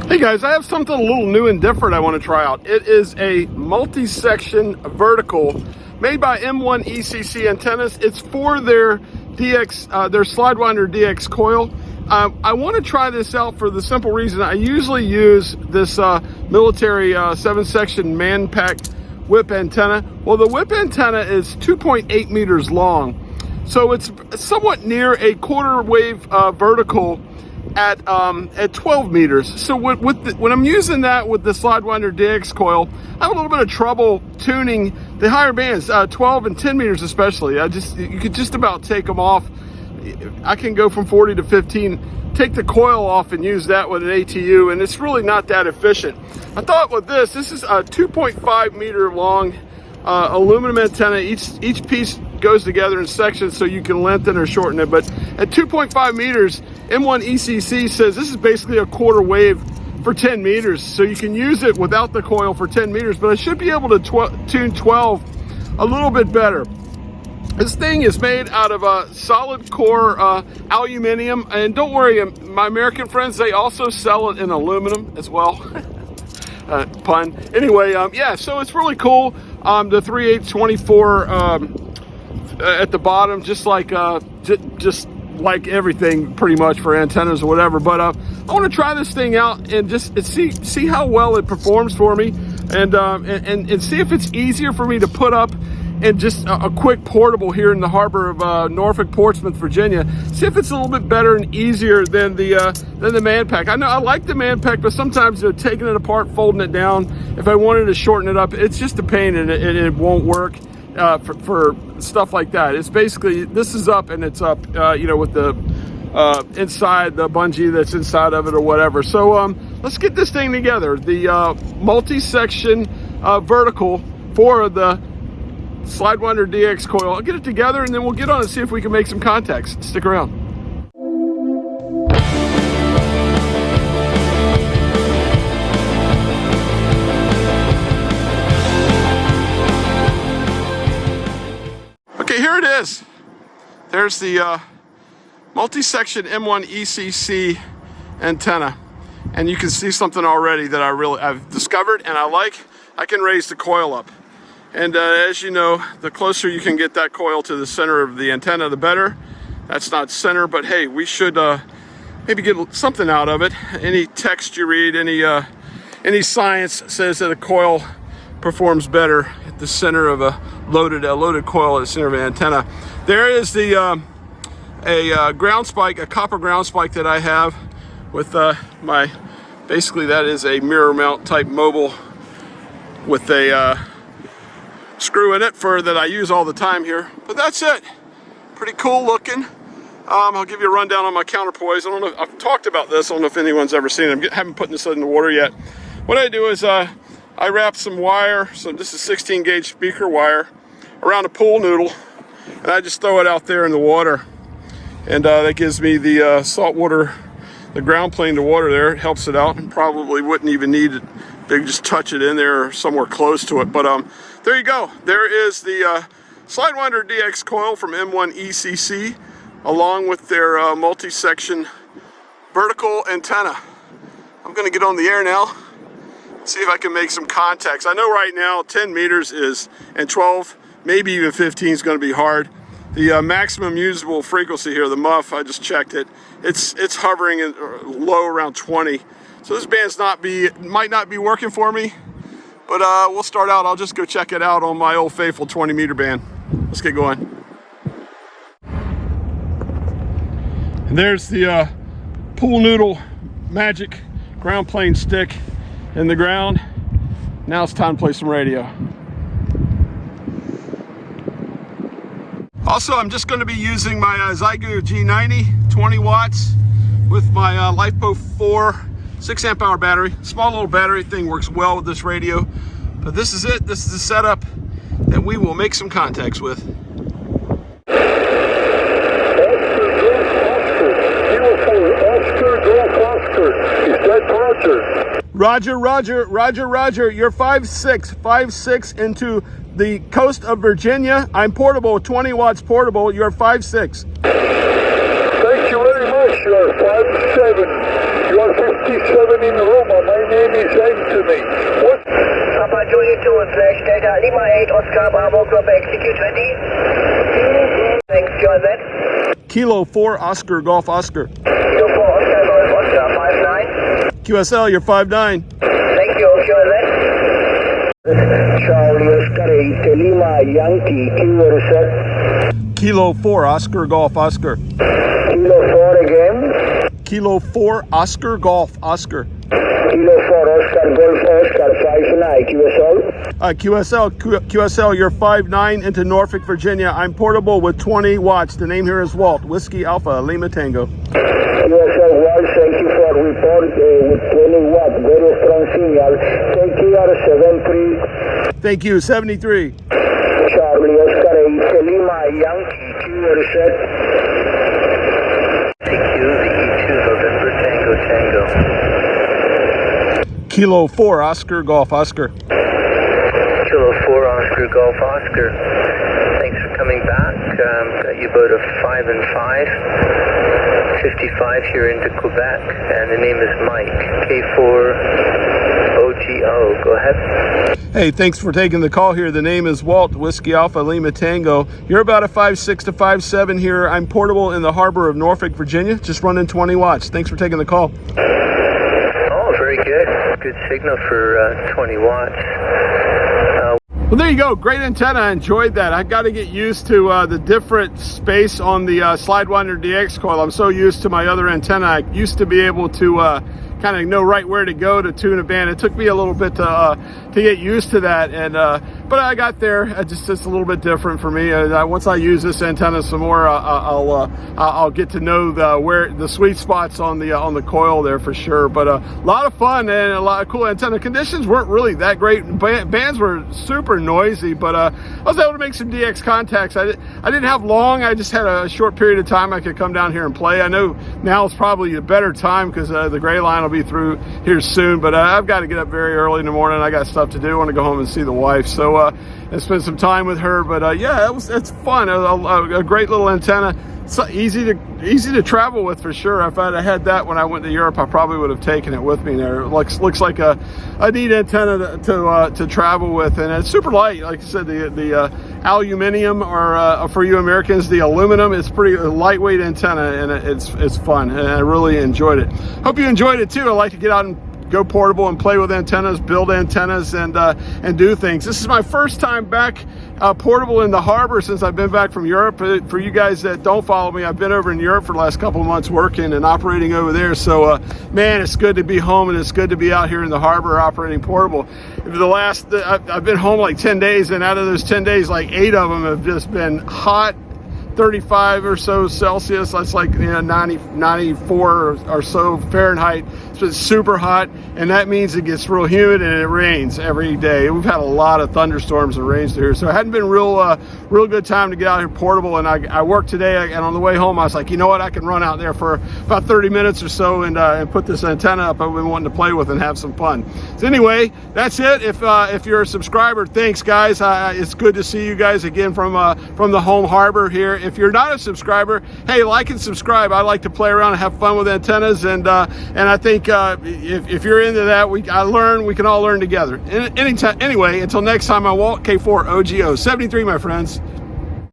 Hey guys, I have something a little new and different I want to try out. It is a multi-section vertical made by M1ECC antennas. It's for their DX, their Slidewinder DX Coil. I want to try this out for the simple reason I usually use this military 7-section man-pack whip antenna. Well, the whip antenna is 2.8 meters long, so it's somewhat near a quarter wave vertical at 12 meters. So when I'm using that with the Slidewinder DX Coil, I have a little bit of trouble tuning the higher bands, 12 and 10 meters especially. You could just about take them off. I can go from 40 to 15, take the coil off and use that with an ATU, and it's really not that efficient. I thought with this is a 2.5 meter long aluminum antenna. Each piece goes together in sections so you can lengthen or shorten it. But at 2.5 meters, M1ECC says this is basically a quarter wave for 10 meters. So you can use it without the coil for 10 meters, but I should be able to tune 12 a little bit better. This thing is made out of a solid core aluminum, and don't worry, my American friends, they also sell it in aluminum as well. Pun. Anyway, yeah, so it's really cool. The 3/8 at the bottom, just like everything pretty much for antennas or whatever. But I want to try this thing out and just see how well it performs for me, and see if it's easier for me to put up and just a quick portable here in the harbor of Norfolk, Portsmouth, Virginia. See if it's a little bit better and easier than the man pack. I know I like the man pack, but sometimes taking it apart, folding it down, if I wanted to shorten it up, it's just a pain, and it won't work for stuff like that. It's basically, this is up and it's up, you know, with the inside, the bungee that's inside of it or whatever. So let's get this thing together. The multi-section vertical for the Slidewinder DX Coil. I'll get it together and then we'll get on and see if we can make some contacts. Stick around. Okay, here it is. There's the multi-section M1ECC antenna, and you can see something already that I've discovered and I like. I can raise the coil up. And as you know, the closer you can get that coil to the center of the antenna, the better. That's not center, but hey, we should maybe get something out of it. Any text you read, any science says that a coil performs better at the center of a loaded coil at the center of an antenna. There is the a ground spike, a copper ground spike that I have with basically that is a mirror mount type mobile with a screw in it that I use all the time here. But that's it. Pretty cool looking. I'll give you a rundown on my counterpoise. I don't know, I've talked about this. I don't know if anyone's ever seen it. I haven't put this in the water yet. What I do is I wrap some wire, so this is 16 gauge speaker wire, around a pool noodle, and I just throw it out there in the water. And that gives me the salt water, the ground plane to water there. It helps it out, and probably wouldn't even need it. They can just touch it in there or somewhere close to it. But there you go. There is the Slidewinder DX Coil from M1ECC, along with their multi-section vertical antenna. I'm going to get on the air now, see if I can make some contacts. I know right now 10 meters and 12, maybe even 15 is going to be hard. The maximum usable frequency here, the MUF, I just checked it. It's hovering in low around 20. So this band's might not be working for me, but we'll start out. I'll just go check it out on my old faithful 20 meter band. Let's get going. And there's the pool noodle magic ground plane stick in the ground. Now it's time to play some radio. Also, I'm just going to be using my Zygo G90 20 watts with my LifePo 4 6 amp hour battery. Small little battery thing, works well with this radio. But this is it. This is the setup that we will make some contacts with. Roger, Roger, Roger, Roger. You're 5'6" into the coast of Virginia. I'm portable, 20 watts portable. You're 5'6". Thank you very much. You are 5'7". You are 57 in Roma. to me. What? Papa Juliet 2 and Flash Delta Lima 8 Oscar Bravo Group execute ready. Thanks, QSZ. Kilo 4 Oscar Golf Oscar. Kilo 4 Oscar Golf Oscar 59. QSL, you're 5'9". Thank you, QSZ. Charlie Oscar 8 Lima Yankee QSZ. Kilo 4 Oscar Golf Oscar. Kilo 4 again. Kilo 4 Oscar Golf Oscar. Kilo 4 Oscar Golf Oscar 59 QSL. QSL, you're 5'9" into Norfolk, Virginia. I'm portable with 20 watts. The name here is Walt. Whiskey Alpha, Lima Tango. QSL Walt, thank you for report with 20 watts. Very strong signal. Take care, 73. Thank you, 73. Charlie Oscar 8 Lima Yankee QSL. TQ, VE2 November Tango Tango. Kilo 4 Oscar Golf Oscar. Kilo 4 Oscar Golf Oscar. Thanks for coming back. Got you about a 5 and 5. 55 here into Quebec, and the name is Mike. K4 OGO. Go ahead. Hey, thanks for taking the call here. The name is Walt, Whiskey Alpha, Lima Tango. You're about a 5'6" to 5'7" here. I'm portable in the harbor of Norfolk, Virginia. Just running 20 watts. Thanks for taking the call. Oh, very good. Good signal for 20 watts. Well, there you go. Great antenna. I enjoyed that. I got to get used to the different space on the Slidewinder DX Coil. I'm so used to my other antenna. I used to be able to kind of know right where to go to tune a band. It took me a little bit to get used to that, and but I got there. It's a little bit different for me. Once I use this antenna some more, I'll get to know where the sweet spots on the coil there for sure. But a lot of fun and a lot of cool antenna. Conditions weren't really that great. Bands were super noisy, but I was able to make some DX contacts. I didn't have long. I just had a short period of time I could come down here and play. I know now is probably a better time because the gray line will be through here soon, but I've got to get up very early in the morning. I got stuff to do. I want to go home and see the wife, so and spend some time with her. But yeah, it's fun. A great little antenna. It's easy to travel with for sure. If I'd had that when I went to Europe, I probably would have taken it with me there. It looks like a neat antenna to travel with, and it's super light. Like I said, the aluminum, or for you Americans, the aluminum, is pretty lightweight antenna, and it's fun, and I really enjoyed it. Hope you enjoyed it too. I like to get out and go portable and play with antennas, build antennas, and do things. This is my first time back portable in the harbor since I've been back from Europe. For you guys that don't follow me, I've been over in Europe for the last couple of months working and operating over there. So man, it's good to be home, and it's good to be out here in the harbor operating portable. I've been home like 10 days, and out of those 10 days, like 8 of them have just been hot, 35 or so Celsius. That's like 94 or so Fahrenheit. So it's super hot, and that means it gets real humid and it rains every day. We've had a lot of thunderstorms and rains here, so it hadn't been real good time to get out here portable. And I worked today, and on the way home I was like, you know what, I can run out there for about 30 minutes or so and put this antenna up I've been wanting to play with and have some fun. So anyway, that's it. If you're a subscriber, thanks guys. It's good to see you guys again from the home harbor here. If you're not a subscriber, hey, like and subscribe. I like to play around and have fun with antennas, and I think if you're into that, we can all learn together. Anyway, until next time, I'm Walt, K4 OGO 73, my friends.